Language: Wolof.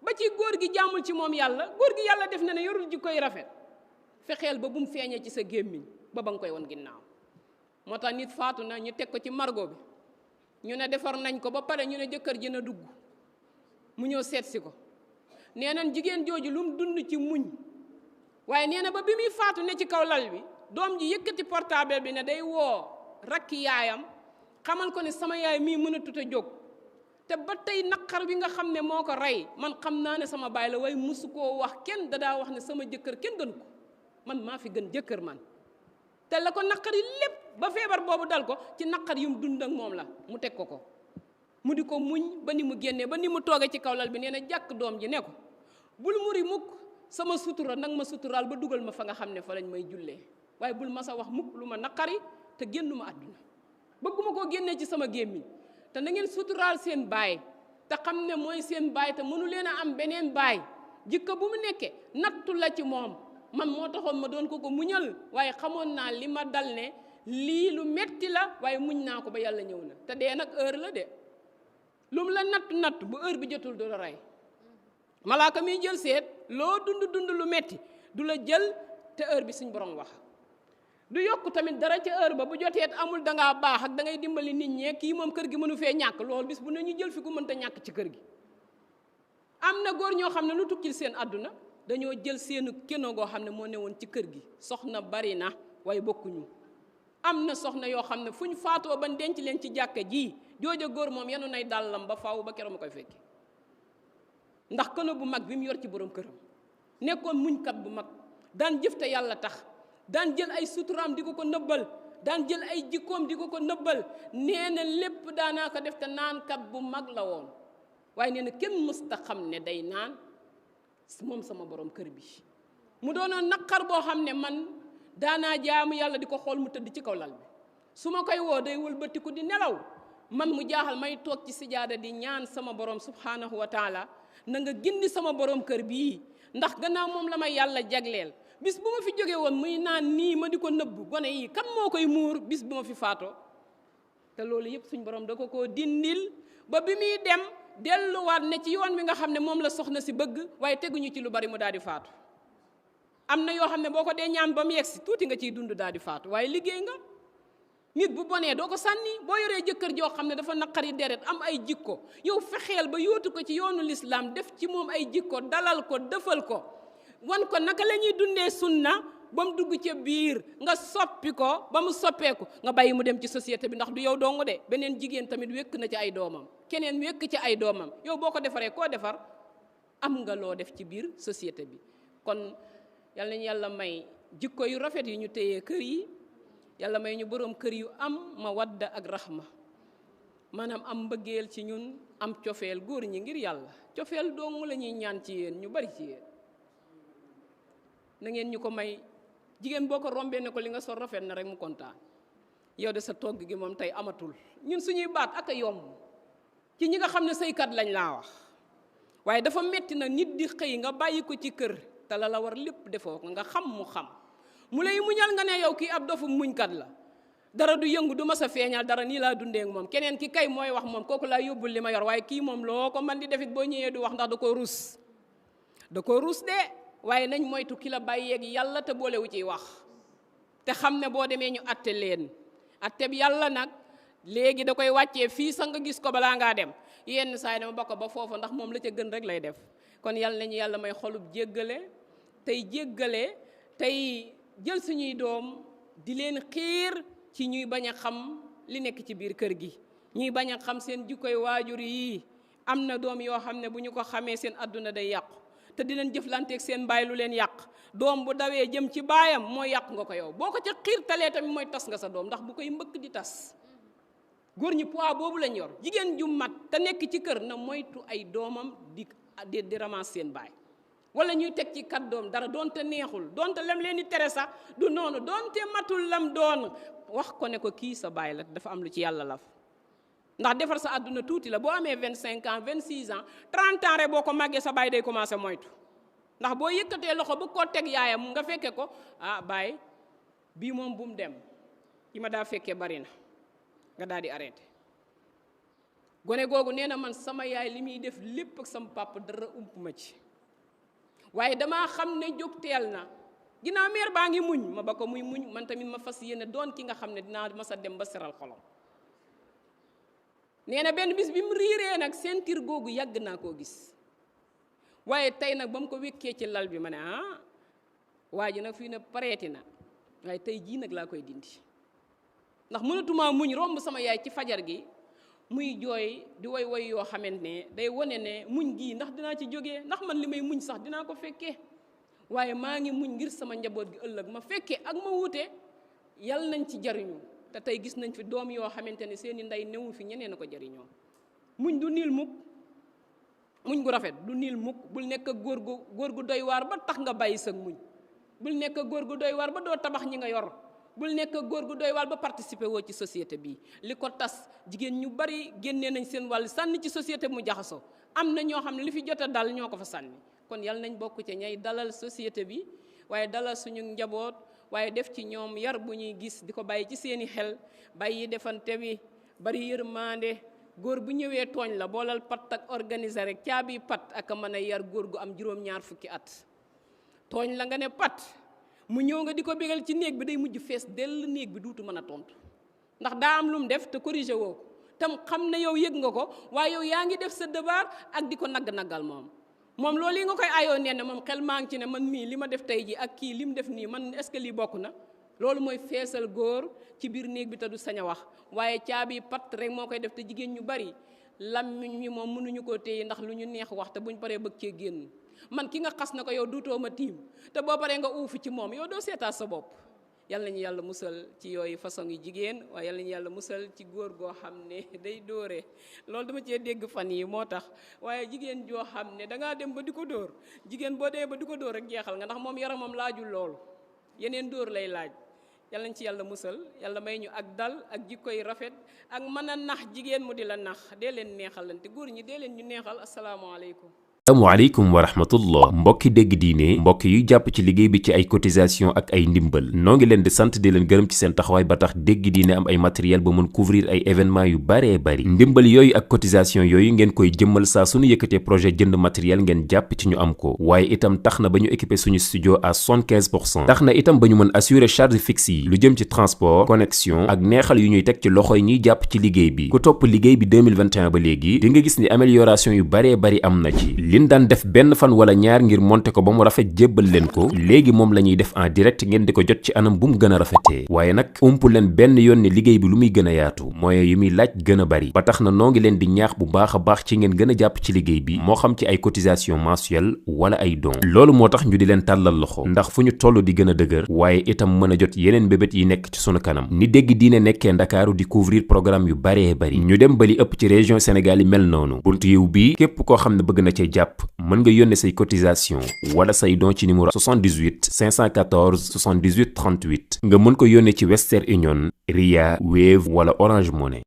ba ci góor gi jaamul ci moom yàlla, góor gi yàlla def na ne yorul jikkoy rafet, fexeel ba bu mu feeñee ci sa gémmiñ ba ba nga koy won ginnaaw. moo tax nit faatu na ñu teg ko ci margo bi, ñu ne defar nañ ko ba pare, ñu ne jëkkër ji na dugg, mu ñëw seet si ko. nee nañ jigéen jooju lu mu dund ci muñ, waaye nee na ba bi muy faatu ne ci kaw lal bi, doom ji yëkkati portable bi ne day woo rakki yaayam xamal ko ne sama yaay mii mënatut a jóg, te ba tey naqar bi nga xam ne moo ko rey, man xam naa ne sama baay la, waaye musu koo wax kenn, dadaa wax ne sama jëkkër kenn gën ko, man maa fi gën jëkkër man. te la ko naqar yi lépp ba feebar boobu dal ko ci naqar yu mu dund ak moom la, mu teg ko mu di ko muñ ba ni mu génnee, ba ni mu toogee ci kaw lal bi. nee na jàkk doom ji ne ko bul muri mukk sama sutura, nag ma suturaal ba dugal ma fa nga xam ne fa lañ may jullee, waaye bul ma sa wax mukk lu ma naqari te génnu ma àdduna, bëgguma koo génnee ci sama gémmiñ. te na ngeen suturaal seen baay te xam ne mooy seen baay, te mënu leen a am beneen baay. jikko bu mu nekkee nattu la ci moom, man moo taxoon ma doon ko muñal, waaye xamoon naa li ma dal ne lii lu metti la, waaye muñ naa ko ba yàlla ñëw na. te dee nag heure la de, lu mu la natt bu heure bi jotul du la rey. malaaka miy jël seet loo dund lu metti du la jël te heure bi suñ borom wax. du yokk tamit dara ca heure ba, bu joteet amul dangaa baax ak da ngay dimbali nit ñee, kii moom kër gi mënu fee ñàkk, loolu bis bu ne ñu jël fi ku mënta ñàkk ci kër gi. am na góor ñoo xam ne lu tukkil seen àdduna, dañoo jël seenu keno goo xam ne moo newoon ci kër gi. soxna bari na waaye bokkuñu. am na soxna yoo xam ne fu ñu faatoo ba denc leen ci jàkka ji, jooja góor moom yenu nay dàllam ba faaw ba keroog ma koy fekki, ndax keno bu mag bi mu yor ci borom këram. nekkoon muñkat bu mag, daan jëf te yàlla tax, daan jël ay suturaam di ko nëbbal, daan jël ay jikkoom di ko nëbbal. nee na lépp daanaa ko def te naankat bu mag la woon, waaye nee na kenn mësta xam ne day naan moom sama borom kër bi. mu doonoon naqar boo xam ne man daanaa jaamu yàlla di ko xool mu tëdd ci kaw lal bi, su ma koy woo day wëlbatiku di nelaw, man mu jaaxal may toog ci sijaada di ñaan sama borom subhanahu wa taala, na nga gindi sama borom kër bii, ndax gannaaw moom la ma yàlla jagleel. bis bu ma fi jóge woon muy naan nii ma di ko nëbb, gone yi kan moo koy muur bis bu ma fi faatoo. te loolu yëpp suñ borom da ko koo dindil ba bi muy dem delluwaat ne ci yoon wi nga xam ne moom la soxna si bëgg, waaye teguñu ci lu bari mu daal di faatu. am na yoo xam ne boo ko dee ñaan ba mu yegsi tuuti nga ciy dund daal di faatu, waaye liggéey nga. nit bu bonee doo ko sànni. boo yoree jëkkër joo xam ne dafa naqari deret, am ay jikko, yow fexeel ba yóotu ko ci yoonu lislaam, def ci moom ay jikko, dalal ko, dëfal ko, wan ko naka la ñuy dundee sunna ba mu dugg ca biir, nga soppi ko ba mu soppeeku, nga bàyyi mu dem ci société bi, ndax du yow dong de, beneen jigéen tamit wékk na ci ay doomam, keneen wékk ci ay doomam. yow boo ko defaree koo defar, am nga loo def ci biir société bi. kon yal nañu yàlla may jikko yu rafet yi ñu téyee kër yi, yàlla may ñu boroom kër yu am mawadda ak rahma, maanaam am mbëggeel ci ñun, am cofeel. góor ñi ngir yàlla cofeel dong la ñuy ñaan ci yéen, ñu bari ci yéen na ngeen ñu ko may. jigéen boo ko rombee ne ko li nga sol rafet na rek mu kontaan. yow de sa togg gi moom tey amatul. ñun suñuy baat ak a yomb ci ñi nga xam ne saykat lañ laa wax, waaye dafa metti na nit di xëy nga bàyyi ko ci kër te la war lépp defoo ko, nga xam mu xam, mu lay muñal nga ne yow kii ab dofu muñkat la, dara du yëngu, du ma sa feeñal dara, nii laa dundee ak moom. keneen ki kay mooy wax moom, kooku laa yóbbul li ma yor, waaye kii moom loo ko man di defit boo ñëwee du wax, ndax da ko rus de. waaye nañ moytu ki la bàyyeeg yàlla te boolewu ciy wax, te xam ne boo demee ñu atte leen. atte bi yàlla nag léegi da koy wàccee fii sax nga gis ko balaa ngaa dem. yenn saa yi dama bokk ba foofu, ndax moom la ca gën rek lay def. kon yàlla nañu yàlla may xolub jéggale, tey jël suñuy doom di leen xiir ci ñuy bañ a xam li nekk ci biir kër gi, ñuy bañ a xam seen jikkoy waajur yi. am na doom yoo xam ne bu ñu ko xamee seen adduna day yàqu, te di leen jëflanteeg seen baay lu leen yàq. doom bu dawee jëm ci baayam mooy yàq nga ko yow. boo ko ca xiirtalee tamit mooy tas nga sa doom, ndax bu koy mbëkk di tas. góor ñi poids boobu lañ yor. jigéen ju mat te nekk ci kër na moytu ay doomam di ramas seen baay, wala ñuy teg ci kat doom dara, doonte neexul, doonte lem leen di tere sax du noonu, doonte matul lam doon, wax ko ne ko kii sa baay la, dafa am lu ci yàlla laf. ndax defar sa àdduna tuuti la. boo amee 25 ans 26 ans 30 ans rek boo ko màggee sa baay day commencé moytu, ndax boo yëkkatee loxo bu ko teg yaayam nga fekke ko, ah baay bii moom bu mu dem, yi ma daa fekkee bari na, nga daal di arrêté. gone googu nee na man sama yaay li muy def lépp ak sama papa dara ump ma ci waaye damaa xam ne jóg teel na ginnaaw meer baa ngi muñ ma ba ko muy muñ man tamit ma fas yéene doon ki nga xam ne dinaa masa dem ba seral xolom nee na benn bis bi mu riiree nag sentir googu yàgg naa koo gis waaye tey nag ba mu ko wékkee ci lal bi ma ne waa ji nag fii ne pareeti na waaye tey jii nag laa koy dindi ndax mënatumaa muñ romb sama yaay ci fajar gi muy jooy di woy woy yoo xamante ne day wane ne muñ gii ndax dinaa ci jógee ndax man li may muñ sax dinaa ko fekkee waaye maa ngi muñ ngir sama njaboot gi ëllëg ma fekkee ak ma wuute yal nañ ci jariñu te tey gis nañ fi doom yoo xamante ne seeni ndey newu fi ñeneen a ko jariñoo muñ du niil mukk muñ gu rafet du niil mukk bul nekk góor gu doy waar ba tax nga bàyyi sag muñ bul nekk góor gu doy waar ba doo tabax ñi nga yor bul nekk góor gu doy waar ba participer woo ci société bi li ko tas jigéen ñu bari génnee nañ seen wàll sànni ci société mu jaxasoo am na ñoo xam ne li fi jot a dal ñoo ko fa sànni kon yal nañ bokk ci ñay dalal société bi waaye dalal suñu njaboot waaye def ci ñoom yar bu ñuy gis di ko bàyyi ci seeni xel bàyyi defante bi bari yërmande góor bu ñëwee tooñ la boolal pat ak organiser rek caabi pat ak mën a yar góor gu am juróom-ñaar fukki at tooñ la nga ne pat mu ñëw nga di ko bégal ci néeg bi day mujj fees dell néeg bi duutu mën a tontu ndax daa am lu mu def te corrigé woo ko tam xam ne yow yëg nga ko waaye yow yaa ngi def sa devoir ak di ko nagg-naggal moom loolu yi nga koy ayoo nee ne moom xel maa ngi ci ne man mii li ma def tey ji ak kii li mu def nii man est-ce que lii bokk na loolu mooy feesal góor ci biir néeg bi te du sañ a wax waaye caabi pat rek moo koy def te jigéen ñu bari lammiñ mi moom mënuñu koo téye ndax lu ñu neex wax te buñ paree bëgg cee génn man ki nga xas na ko yow duutoo ma tiim te boo paree nga uufu ci moom yow doo seetaat sa bopp yal nañu yàlla musal ci yooyu façon yi jigéen waaye yal nañu yàlla musal ci góor goo xam ne day dóore loolu dama cee dégg fan yi moo tax waaye jigéen joo xam ne dangaa dem ba di ko dóor jigéen boo demee ba di ko dóor rek jeexal nga ndax moom yaramam laajul loolu yeneen dóor lay laaj yal nañ ci yàlla musal yàlla may ñu ak dal ak jikkoy rafet ak mën a nax jigéen mu di la nax dee leen neexalante góor ñi dee leen ñu neexal asalaamaaleykum asalaamaaleykum wa rahmatullah mbokki dégg diine mbokk yu jàpp ci liggéey bi ci ay cotisation ak ay ndimbal noo ngi leen di sant di leen gërëm ci seen taxawaay ba tax dégg diine am ay matériel ba mën couvrir ay événement yu baree bari ndimbal yooyu ak cotisation yooyu ngeen koy jëmmal saa suñu yëkkatee projet jënd matériel ngeen jàpp ci ñu am ko waaye itam tax na ba ñu équipé suñu studio à 75% tax na itam ba ñu mën assurer charge fixe yi lu jëm ci transport connexion ak neexal yu ñuy teg ci loxoy ñiy jàpp ci liggéey bi ku topp liggéey bi 2021 ba léegi di nga gis ni amélioration yu baree bari am na ci liñ daan def benn fan wala ñaar ngir monter ko ba mu rafet jébbal leen ko léegi moom la ñuy def en direct ngeen di ko jot ci anam bu mu gën a rafetee waaye nag ump leen benn yoon ne liggéey bi lu muy gën a yaatu moyens yu muy laaj gën a bari ba tax na noo ngi leen di ñaax bu baax a baax ci ngeen gën a jàpp ci liggéey bi moo xam ci ay cotisation mensuelle wala ay don loolu moo tax ñu di leen tàllal loxo ndax fu ñu toll di gën a dëgër waaye itam mën a jot yeneen bébét yi nekk ci sunu kanam ni dégg diine nekkee Ndakaaru di couvrir programme yu baree bari ñu dem ba li ëpp ci région Sénégal yi mel noonu buntu yiw bi képp koo xam ne bëgg na cee jàpp mën nga yónnee say cotisation wala say don ci numéro 78 514 78 38 nga mën ko yónnee ci Western Union Ria Wave wala Orange Money